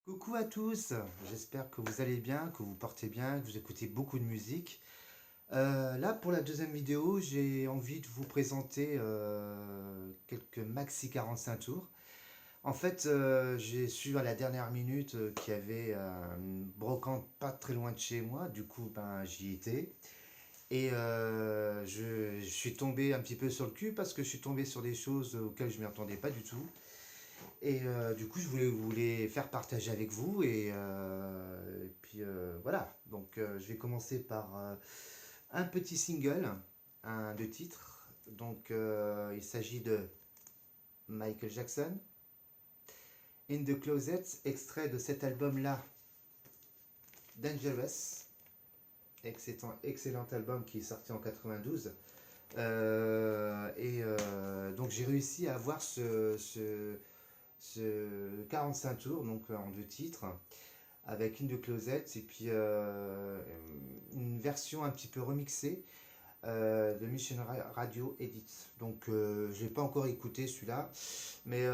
Coucou à tous, j'espère que vous allez bien, que vous portez bien, que vous écoutez beaucoup de musique. Là, pour la deuxième vidéo, j'ai envie de vous présenter quelques maxi 45 tours. En fait, j'ai su à la dernière minute qu'il y avait une brocante pas très loin de chez moi, du coup, ben, j'y étais. Et je suis tombé un petit peu sur le cul parce que je suis tombé sur des choses auxquelles je ne m'y attendais pas du tout. Et du coup, je voulais vous les faire partager avec vous. Et puis voilà. Donc, je vais commencer par un petit single, deux titres. Donc, il s'agit de Michael Jackson, In the Closet, extrait de cet album-là, Dangerous. Excellent album qui est sorti en 92. Donc, j'ai réussi à avoir ce 45 tours, donc en deux titres, avec In the Closet et puis une version un petit peu remixée de Mission Radio Edit. Donc je n'ai pas encore écouté celui-là, mais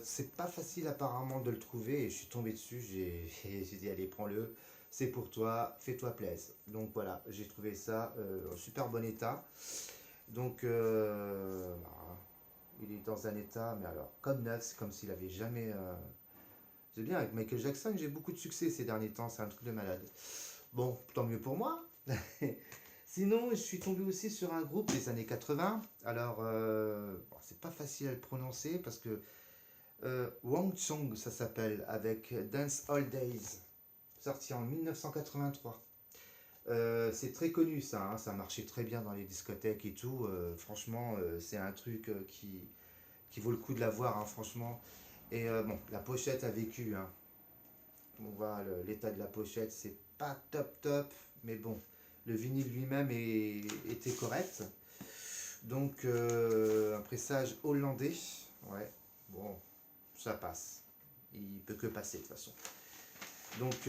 c'est pas facile apparemment de le trouver et je suis tombé dessus, j'ai dit allez prends-le, c'est pour toi, fais-toi plaisir. Donc voilà, j'ai trouvé ça en super bon état. Donc voilà, il est dans un état, mais alors comme neuf, c'est comme s'il avait jamais... C'est bien, avec Michael Jackson, j'ai beaucoup de succès ces derniers temps, c'est un truc de malade. Bon, tant mieux pour moi. Sinon, je suis tombé aussi sur un groupe des années 80. Alors, bon, c'est pas facile à le prononcer parce que Wang Chung, ça s'appelle, avec Dance All Days, sorti en 1983. C'est très connu ça, hein, ça marchait très bien dans les discothèques et tout. Franchement, c'est un truc qui vaut le coup de l'avoir, hein, franchement. Et bon, la pochette a vécu, hein. On voit l'état de la pochette, c'est pas top top, mais bon, le vinyle lui-même était correct. Donc, un pressage hollandais, ouais, bon, ça passe. Il peut que passer de toute façon. Donc,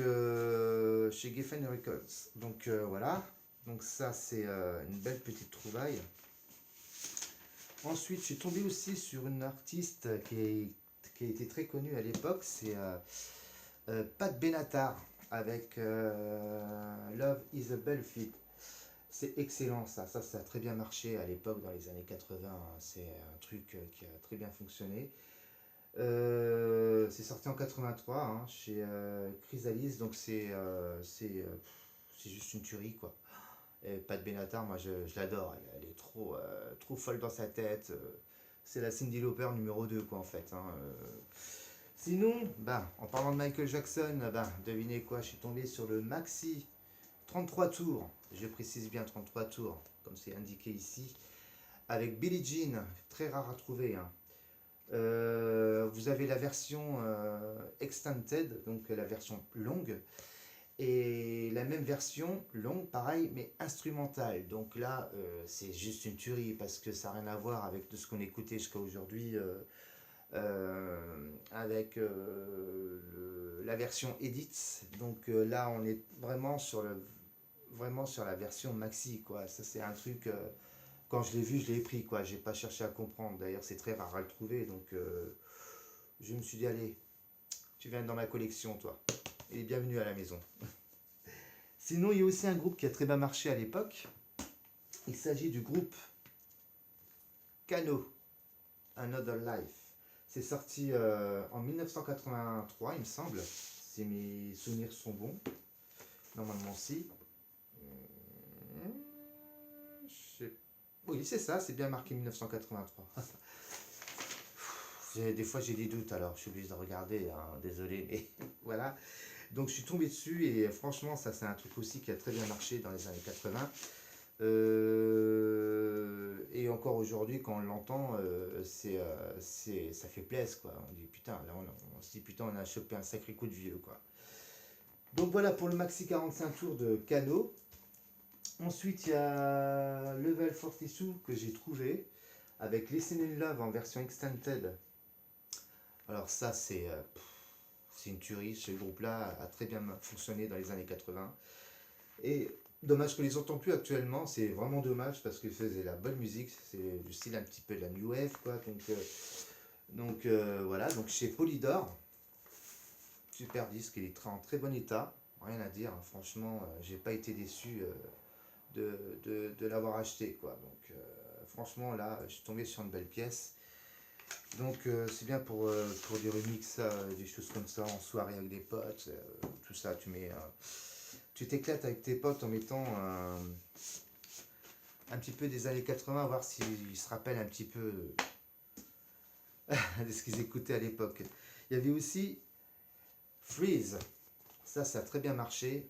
chez Geffen Records. Donc, voilà. Donc, ça, c'est une belle petite trouvaille. Ensuite, je suis tombé aussi sur une artiste qui a été très connue à l'époque, c'est Pat Benatar avec Love is a Battlefield. C'est excellent ça, ça a très bien marché à l'époque dans les années 80, hein. C'est un truc qui a très bien fonctionné. C'est sorti en 83 hein, chez Chrysalis, donc c'est juste une tuerie quoi. Et Pat Benatar, moi je l'adore, elle est trop folle dans sa tête. C'est la Cyndi Lauper numéro 2 quoi en fait, hein. Sinon, bah, en parlant de Michael Jackson, bah, devinez quoi, je suis tombé sur le maxi 33 tours, je précise bien 33 tours, comme c'est indiqué ici, avec Billie Jean, très rare à trouver, hein. Vous avez la version extended, donc la version longue, et la même version longue, pareil, mais instrumentale. Donc là, c'est juste une tuerie parce que ça n'a rien à voir avec tout ce qu'on écoutait jusqu'à aujourd'hui. Avec la version Edit. Donc là, on est vraiment sur la version maxi, quoi. Ça, c'est un truc. Quand je l'ai vu, je l'ai pris, quoi. J'ai pas cherché à comprendre. D'ailleurs, c'est très rare à le trouver. Donc, je me suis dit, allez, tu viens dans ma collection, toi. Et bienvenue à la maison. Sinon, il y a aussi un groupe qui a très bien marché à l'époque. Il s'agit du groupe Cano, Another Life. C'est sorti en 1983, il me semble, si mes souvenirs sont bons. Normalement, si. Oui, c'est ça, c'est bien marqué 1983. Des fois, j'ai des doutes, alors je suis obligé de regarder, hein, désolé, mais voilà. Donc, je suis tombé dessus et franchement, ça, c'est un truc aussi qui a très bien marché dans les années 80. Et encore aujourd'hui, quand on l'entend, ça fait plaisir, quoi. On dit putain, là, on se dit putain, on a chopé un sacré coup de vieux, quoi. Donc voilà pour le maxi 45 tours de Cano. Ensuite, il y a Level 42 que j'ai trouvé avec Listen in Love en version extended. Alors ça, c'est une tuerie. Ce groupe-là a très bien fonctionné dans les années 80. Et dommage que les entend plus actuellement, c'est vraiment dommage parce qu'ils faisaient la bonne musique, c'est du style un petit peu de la new wave quoi. Donc voilà, donc chez Polydor. super disque, il est en très bon état, rien à dire, hein. Franchement, j'ai pas été déçu de l'avoir acheté, quoi. Donc, franchement, là, je suis tombé sur une belle pièce. Donc, c'est bien pour des remixes, des choses comme ça, en soirée avec des potes, tout ça. Tu t'éclates avec tes potes en mettant un petit peu des années 80, voir s'ils se rappellent un petit peu de ce qu'ils écoutaient à l'époque. Il y avait aussi Freeze. Ça a très bien marché.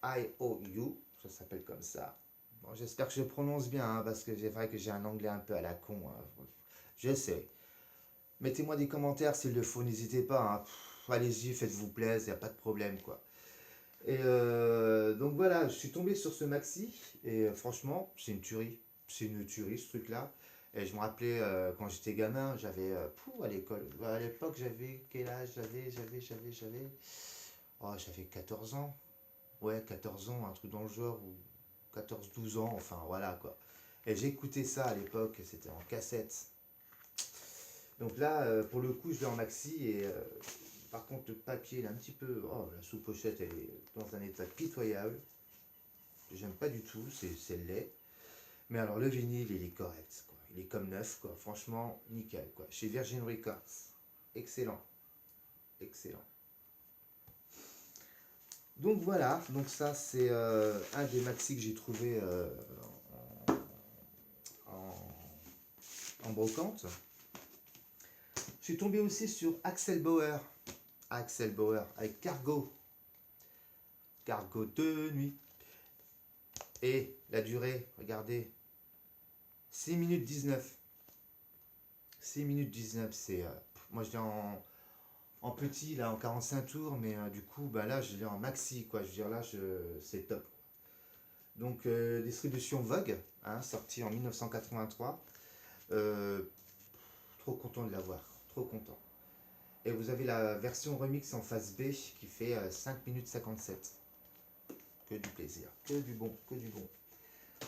IOU, ça s'appelle comme ça. Bon, j'espère que je prononce bien, hein, parce que c'est vrai que j'ai un anglais un peu à la con, hein. Je sais. Mettez-moi des commentaires s'il le faut, n'hésitez pas, hein. Allez-y, faites-vous plaisir, il n'y a pas de problème, quoi. Et donc voilà, je suis tombé sur ce maxi, et franchement, c'est une tuerie. C'est une tuerie, ce truc-là. Et je me rappelais quand j'étais gamin, j'avais, à l'école, à l'époque, j'avais, quel âge j'avais, oh, j'avais 14 ans. Ouais, 14 ans, un truc dans le genre, ou 14 12 ans, enfin voilà quoi. Et j'écoutais ça à l'époque, c'était en cassette. Donc là, pour le coup, je l'ai en maxi et par contre, le papier, il est un petit peu. Oh, la sous-pochette, elle est dans un état pitoyable. J'aime pas du tout, c'est laid. Mais alors, le vinyle, il est correct, quoi. Il est comme neuf, quoi. Franchement, nickel, quoi. Chez Virgin Records. Excellent, excellent. Donc voilà, donc ça c'est un des maxi que j'ai trouvé en, en brocante. Je suis tombé aussi sur Axel Bauer. Axel Bauer avec Cargo. Cargo de nuit. Et la durée, regardez, 6 minutes 19. 6 minutes 19, c'est. Moi je l'ai en petit, là, en 45 tours, mais du coup, bah, là je l'ai en maxi, quoi. Je veux dire, là, c'est top. Donc, distribution Vogue, hein, sorti en 1983. Euh, Trop content de l'avoir, trop content. Et vous avez la version remix en face B qui fait 5 minutes 57. Que du plaisir, que du bon, que du bon.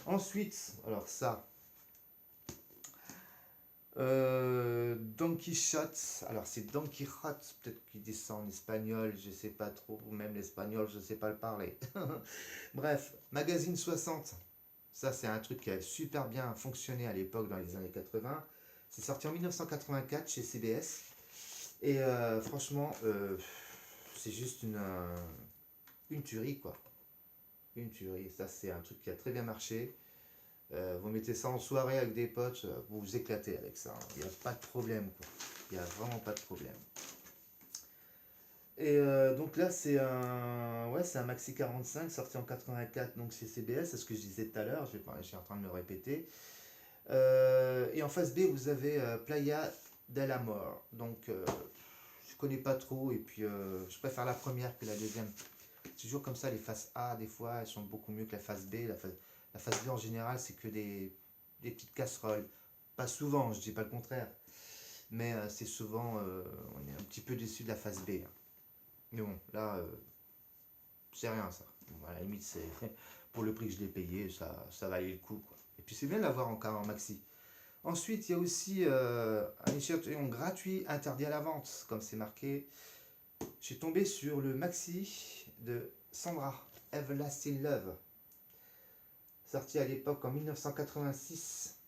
Ensuite, alors ça, Don Quichotte, alors c'est Don Quichotte, peut-être qu'il dit ça en espagnol, je sais pas trop, ou même l'espagnol, je sais pas le parler. Bref, Magazine 60, ça c'est un truc qui a super bien fonctionné à l'époque dans les années 80. C'est sorti en 1984 chez CBS. Et franchement, c'est juste une tuerie, quoi. Une tuerie. Ça, c'est un truc qui a très bien marché. Vous mettez ça en soirée avec des potes, vous vous éclatez avec ça, hein. Il n'y a pas de problème, quoi. Il n'y a vraiment pas de problème. Et donc là, c'est un Maxi 45 sorti en 84, donc chez CBS, c'est ce que je disais tout à l'heure, je suis en train de me répéter. Et en face B, vous avez Playa del Amor. Donc, je connais pas trop, et puis je préfère la première que la deuxième. C'est toujours comme ça, les faces A, des fois, elles sont beaucoup mieux que la face B. La face B, en général, c'est que des petites casseroles. Pas souvent, je dis pas le contraire. Mais c'est souvent, on est un petit peu déçu de la face B, hein. Mais bon, là, c'est rien, ça. Bon, à la limite, c'est pour le prix que je l'ai payé, ça valait le coup, quoi. Et puis, c'est bien de l'avoir encore en maxi. Ensuite, il y a aussi un échantillon gratuit interdit à la vente, comme c'est marqué. Je suis tombé sur le maxi de Sandra, Everlasting Love, sorti à l'époque en 1986.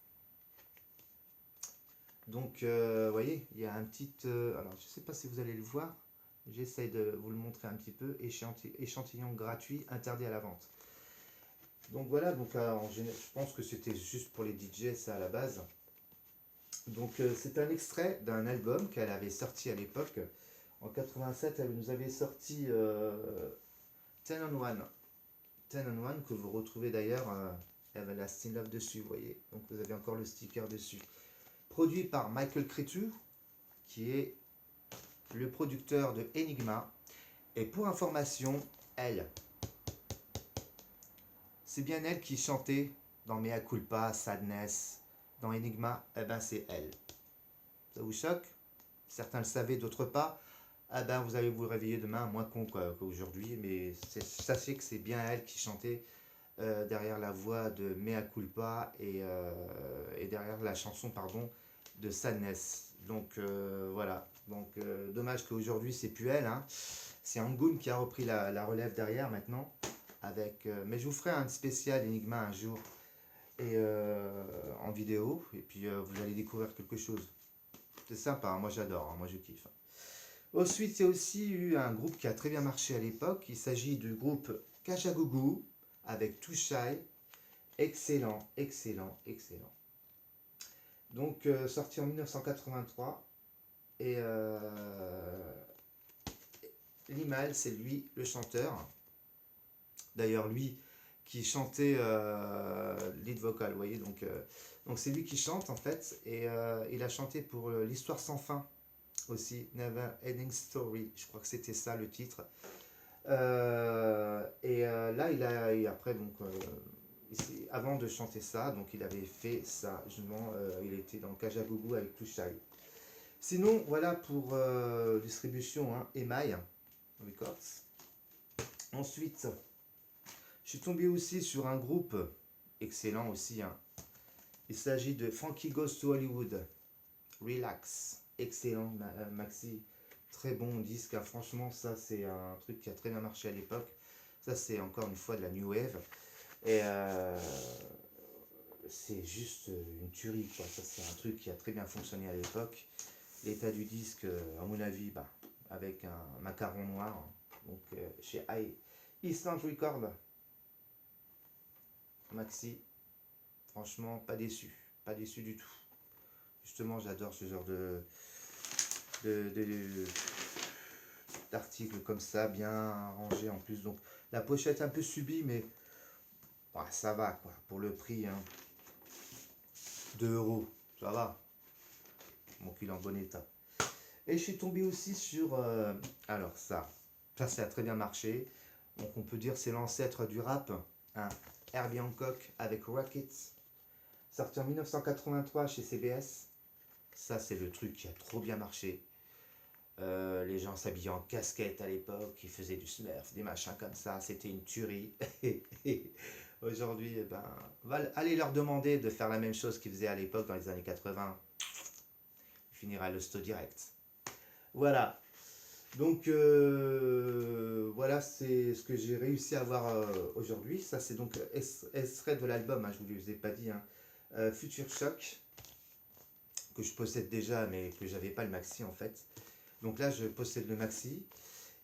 Donc, vous voyez, il y a un petit. Alors, je ne sais pas si vous allez le voir. J'essaie de vous le montrer un petit peu. Échantillon gratuit interdit à la vente. Donc voilà, donc, je pense que c'était juste pour les DJ, ça à la base. Donc c'est un extrait d'un album qu'elle avait sorti à l'époque. En 87, elle nous avait sorti 10 on 1. 10 on 1 que vous retrouvez d'ailleurs, Everlasting Love dessus, vous voyez. Donc vous avez encore le sticker dessus. Produit par Michael Cretu, qui est le producteur de Enigma. Et pour information, c'est bien elle qui chantait dans Mea Culpa, Sadness, dans Enigma, eh ben c'est elle. Ça vous choque? Certains le savaient, d'autres pas. Ah ben vous allez vous réveiller demain, moins con qu'aujourd'hui, mais sachez que c'est bien elle qui chantait derrière la voix de Mea Culpa et derrière la chanson pardon de Sadness. Donc voilà. Donc dommage qu'aujourd'hui c'est plus elle, hein. c'est Angoon qui a repris la relève derrière maintenant. Mais je vous ferai un spécial Enigma un jour et en vidéo. Et puis vous allez découvrir quelque chose. C'est sympa, hein, moi j'adore, hein, moi je kiffe. Ensuite, il y a aussi eu un groupe qui a très bien marché à l'époque. Il s'agit du groupe Kajagoogoo avec Too Shy. Excellent, excellent, excellent. Donc sorti en 1983 et Limal, c'est lui le chanteur. D'ailleurs lui qui chantait lead vocal, vous voyez, donc c'est lui qui chante en fait et il a chanté pour l'Histoire sans fin aussi, Never Ending Story, je crois que c'était ça le titre. Là et après donc avant de chanter ça, donc il avait fait ça, justement, il était dans Kajagoogoo avec Too Shy. Sinon, voilà pour distribution, hein, Email Records. Ensuite, je suis tombé aussi sur un groupe excellent aussi. Hein. Il s'agit de Frankie Goes to Hollywood. Relax. Excellent, maxi. Très bon disque. Hein. Franchement, ça, c'est un truc qui a très bien marché à l'époque. Ça, c'est encore une fois de la New Wave. Et c'est juste une tuerie, quoi. Ça, c'est un truc qui a très bien fonctionné à l'époque. L'état du disque, à mon avis, avec un macaron noir. Hein. Donc, chez Island Record. Maxi, franchement, pas déçu. Pas déçu du tout. Justement, j'adore ce genre d'articles comme ça, bien rangés en plus. Donc, la pochette un peu subie, mais ça va, quoi. Pour le prix, hein. 2 €, ça va. Donc, il est en bon état. Et je suis tombé aussi sur... alors, ça a très bien marché. Donc, on peut dire c'est l'ancêtre du rap. Hein. Herbie Hancock avec Rockets, sorti en 1983 chez CBS. Ça, c'est le truc qui a trop bien marché. Les gens s'habillaient en casquette à l'époque, ils faisaient du smurf, des machins comme ça, c'était une tuerie. Aujourd'hui, allez leur demander de faire la même chose qu'ils faisaient à l'époque dans les années 80. Il finira le sto direct. Voilà. Donc voilà, c'est ce que j'ai réussi à avoir aujourd'hui. Ça, c'est donc extrait de l'album, hein, je ne vous ai pas dit, hein, Future Shock, que je possède déjà, mais que j'avais pas le maxi en fait. Donc là, je possède le maxi.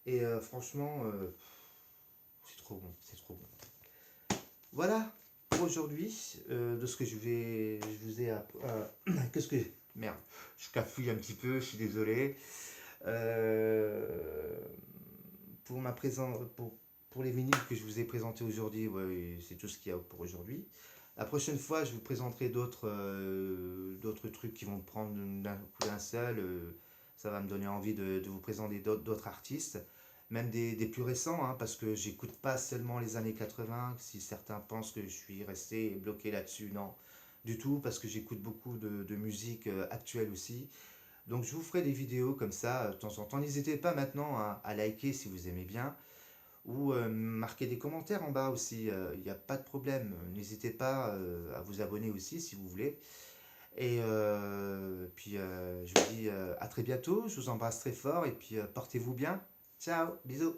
Et franchement, c'est trop bon, c'est trop bon. Voilà pour aujourd'hui, de ce que je vous ai appris. Qu'est-ce que... Merde, je cafouille un petit peu, je suis désolé. Pour les vinyles que je vous ai présentés aujourd'hui, ouais, c'est tout ce qu'il y a pour aujourd'hui. La prochaine fois, je vous présenterai d'autres trucs qui vont prendre d'un coup d'un seul. Ça va me donner envie de vous présenter d'autres artistes, même des plus récents, hein, parce que j'écoute pas seulement les années 80. Si certains pensent que je suis resté bloqué là-dessus, non, du tout, parce que j'écoute beaucoup de musique actuelle aussi. Donc je vous ferai des vidéos comme ça de temps en temps. N'hésitez pas maintenant à liker si vous aimez bien ou marquer des commentaires en bas aussi. Il n'y a pas de problème. N'hésitez pas à vous abonner aussi si vous voulez. Et puis je vous dis à très bientôt. Je vous embrasse très fort et puis portez-vous bien. Ciao, bisous.